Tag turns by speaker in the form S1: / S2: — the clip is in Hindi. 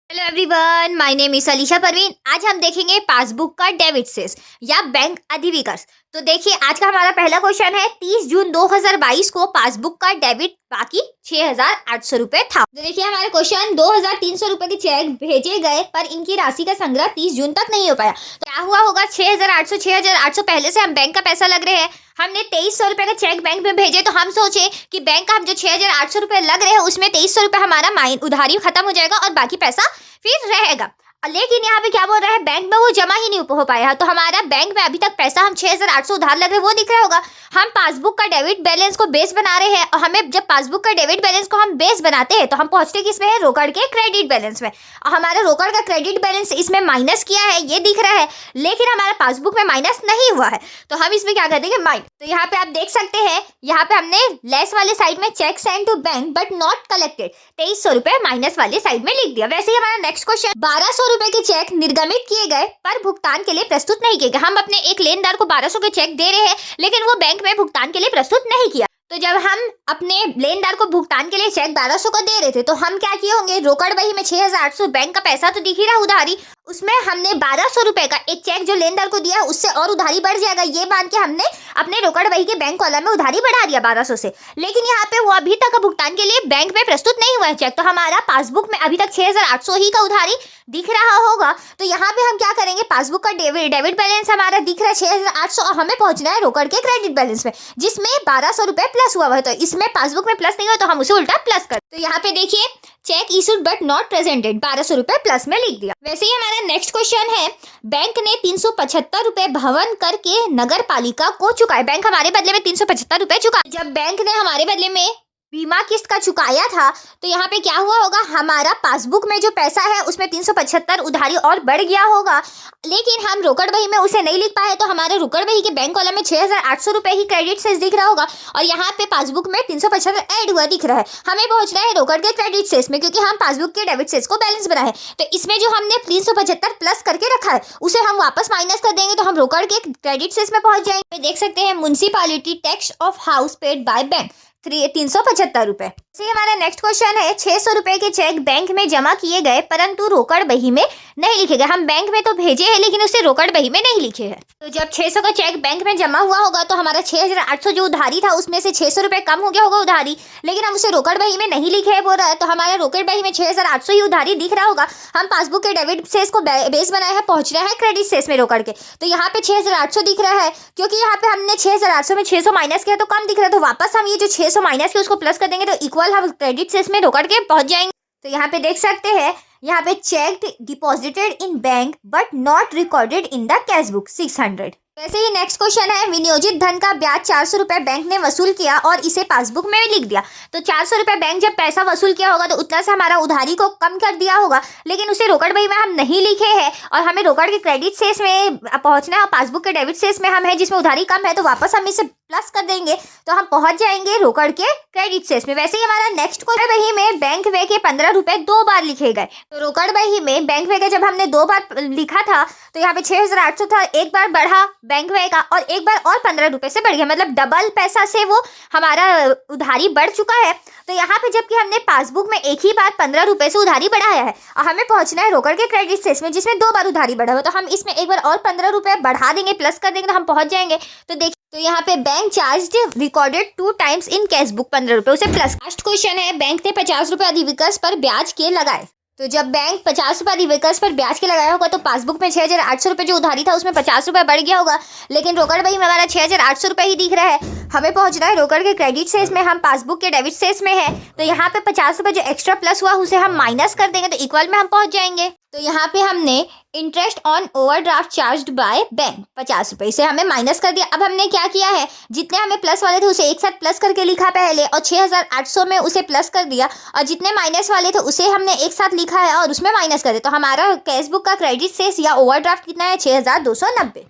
S1: Hello everyone, my name is Alisha Parveen. आज हम देखेंगे पासबुक का डेबिट सेस या बैंक अधिविकर्स। तो देखिए, आज का हमारा पहला क्वेश्चन है 30 जून 2022 को पासबुक का डेबिट बाकी 6,800 रुपए था। तो देखिए हमारा क्वेश्चन, 2,300 रुपए के चेक भेजे गए पर इनकी राशि का संग्रह 30 जून तक नहीं हो पाया। तो क्या हुआ होगा, 6,800 पहले से हम बैंक का पैसा लग रहे हैं। हमने 2,300 रुपए का चेक बैंक में भेजे, तो हम सोचे कि बैंक का हम जो 6,800 रुपए लग रहे हैं उसमें 2,300 रुपए हमारा उधारी खत्म हो जाएगा और बाकी पैसा फिर रहेगा। लेकिन यहाँ पे क्या बोल रहा है, बैंक में वो जमा ही नहीं हो पाया। तो हमारा बैंक में अभी तक पैसा हम 6,800 उधार लग रहे हैं वो दिख रहा होगा। हम पासबुक का डेबिट बैलेंस को बेस बना रहे हैं और हमें जब पासबुक का डेबिट बैलेंस को हम बेस बनाते हैं तो हम पहुंचते किसमें है, रोकड़ के क्रेडिट बैलेंस में। और हमारा रोकड़ का क्रेडिट बैलेंस इसमें माइनस किया है, ये दिख रहा है, लेकिन हमारा पासबुक में माइनस नहीं हुआ है। तो हम इसमें क्या कर देंगे, माइनस। तो यहाँ पे आप देख सकते हैं, यहाँ पे हमने लेस वाले साइड में cheque send to bank but not collected 2,300 रुपए माइनस वाले साइड में लिख दिया। वैसे ही हमारा नेक्स्ट क्वेश्चन, 1,200 रुपए के चेक निर्गमित किए गए पर भुगतान के लिए प्रस्तुत नहीं किए गए। हम अपने एक लेनदार को 1,200 के चेक दे रहे हैं लेकिन वो बैंक में भुगतान के लिए प्रस्तुत नहीं किया। तो जब हम अपने लेनदार को भुगतान के लिए चेक 1,200 को दे रहे थे तो हम क्या किए होंगे, रोकड़ बही में 6,800 बैंक का पैसा तो दिख ही रहा उधारी, उसमें हमने 1,200 रुपए का एक चेक जो लेनदार को दिया उससे और उधारी बढ़ जाएगा, ये मान के हमने अपने रोकड़ बही के बैंक कॉलम में उधारी बढ़ा दिया 1,200 से। लेकिन यहाँ पे वो अभी तक भुगतान के लिए बैंक में प्रस्तुत नहीं हुआ है चेक, तो हमारा पासबुक में अभी तक 6,800 ही का उधारी दिख रहा होगा। तो यहाँ पे हम क्या करेंगे, पासबुक का डेबिट बैलेंस हमारा दिख रहा है 6,800 और हमें पहुंचना है रोकड़ के क्रेडिट बैलेंस में जिसमें 1,200 रुपए प्लस हुआ है। तो इसमें पासबुक में प्लस नहीं हुआ तो हम उसे उल्टा प्लस कर। तो यहाँ पे देखिए, check issued but not presented 1,200 रुपए प्लस में लिख दिया। वैसे ही हमारा नेक्स्ट क्वेश्चन है, बैंक ने 375 रुपए भवन कर के नगर पालिका को चुकाए। बैंक हमारे बदले में 375 रुपए चुका। जब बैंक ने हमारे बदले में बीमा किस्त का चुकाया था तो यहाँ पे क्या हुआ होगा, हमारा पासबुक में जो पैसा है उसमें 375 उधारी और बढ़ गया होगा, लेकिन हम रोकड़ बही में उसे नहीं लिख पाए। तो हमारे रोकड़ बही के बैंक कॉलम में 6,800 रुपए ही क्रेडिट सेस दिख रहा होगा और यहाँ पे पासबुक में 375 ऐड हुआ दिख रहा है। हमें पहुंचना है रोकड़ के क्रेडिट सेस में, क्योंकि हम पासबुक के डेबिट सेस को बैलेंस बनाए। तो इसमें जो हमने 375 प्लस करके रखा है उसे हम वापस माइनस कर देंगे तो हम रोकड़ के क्रेडिट सेस में पहुंच जाएंगे। देख सकते हैं, municipality tax of house paid by bank 375 रुपए। हमारा नेक्स्ट क्वेश्चन है, 600 रुपए के चेक बैंक में जमा किए गए परंतु रोकड़ बही में नहीं लिखे गए। हम बैंक में तो भेजे हैं लेकिन उसे रोकड़ बही में नहीं लिखे हैं। तो जब 600 का चेक बैंक में जमा हुआ होगा तो हमारा 6,800 जो उधारी था उसमें से 600 रुपए कम हो गया होगा उधारी, लेकिन हम उसे रोकड़ बही में नहीं लिखे है बोल रहा है। तो हमारा रोकड़ बही में 6,800 ही उधारी दिख रहा होगा। हम पासबुक के डेबिट सेस को बेस बनाए हैं, पहुंच रहा है क्रेडिट सेस में रोकड़ के। तो यहाँ पे 6,800 दिख रहा है, क्योंकि यहाँ पे हमने 6,800 में 600 माइनस किया तो कम दिख रहा है। तो वापस हम ये जो 600 माइनस किया उसको प्लस कर देंगे तो इक्वल हम क्रेडिट सेस में रोकड़ के पहुंच जाएंगे। तो यहाँ पे देख सकते हैं, यहाँ पे check deposited in bank but not recorded in the cash book 600। वैसे ही नेक्स्ट क्वेश्चन है, विनियोजित धन का ब्याज 400 रुपए बैंक ने वसूल किया और इसे पासबुक में लिख दिया। तो 400 रुपए बैंक जब पैसा वसूल किया होगा तो उतना से हमारा उधारी को कम कर दिया होगा, लेकिन उसे रोकड़ बही में हम नहीं लिखे हैं और हमें रोकड़ के क्रेडिट सेस में पहुंचना है और पासबुक के डेबिट सेस में हम है जिसमें उधारी कम है, तो वापस हम इसे प्लस कर देंगे तो हम पहुंच जाएंगे रोकड़ के क्रेडिट सेस में। वैसे ही हमारा नेक्स्ट क्वेश्चन, बही में बैंक वे के 15 रुपए 2 बार लिखे गए। तो रोकड़ बही में बैंक वे का जब हमने 2 बार लिखा था तो यहाँ पे 6,800 था, एक बार बढ़ा बैंक वे का और एक बार और 15 रुपए से बढ़ गया, मतलब डबल पैसा से वो हमारा उधारी बढ़ चुका है। तो यहाँ पे जबकि हमने पासबुक में एक ही बार 15 रुपए से उधारी बढ़ाया है और हमें पहुंचना है रोकड़ के क्रेडिट सेस में जिसमें 2 बार उधारी बढ़ा हुआ, तो हम इसमें एक बार और 15 रुपए बढ़ा देंगे, प्लस कर देंगे तो हम पहुंच जाएंगे। तो देखिए, तो यहाँ पे bank charge recorded 2 times in cash book 15 रुपए उसे प्लस। लास्ट क्वेश्चन है, बैंक ने 50 रुपए अधिविकर्स पर ब्याज के लगाए। तो जब बैंक 50 रुपए अधिविकर्स पर ब्याज के लगाया होगा तो पासबुक में 6,800 रुपए जो उधारी था उसमें 50 रुपए बढ़ गया होगा, लेकिन रोकड़ बही में हमारा 6,800 रुपए ही दिख रहा है। हमें पहुंचना है रोकड़ के क्रेडिट सेस में, हम पासबुक के डेबिट सेस में है। तो यहाँ पे 50 रुपए जो एक्स्ट्रा प्लस हुआ उसे हम माइनस कर देंगे तो इक्वल में हम पहुंच जाएंगे। तो यहाँ पे हमने interest on overdraft charged by bank 50 रुपए, इसे हमें माइनस कर दिया। अब हमने क्या किया है, जितने हमें प्लस वाले थे उसे एक साथ प्लस करके लिखा पहले और 6,800 में उसे प्लस कर दिया और जितने माइनस वाले थे उसे हमने एक साथ लिखा है और उसमें माइनस कर दिया। तो हमारा कैश बुक का क्रेडिट सेस या ओवरड्राफ्ट कितना है, 6,290।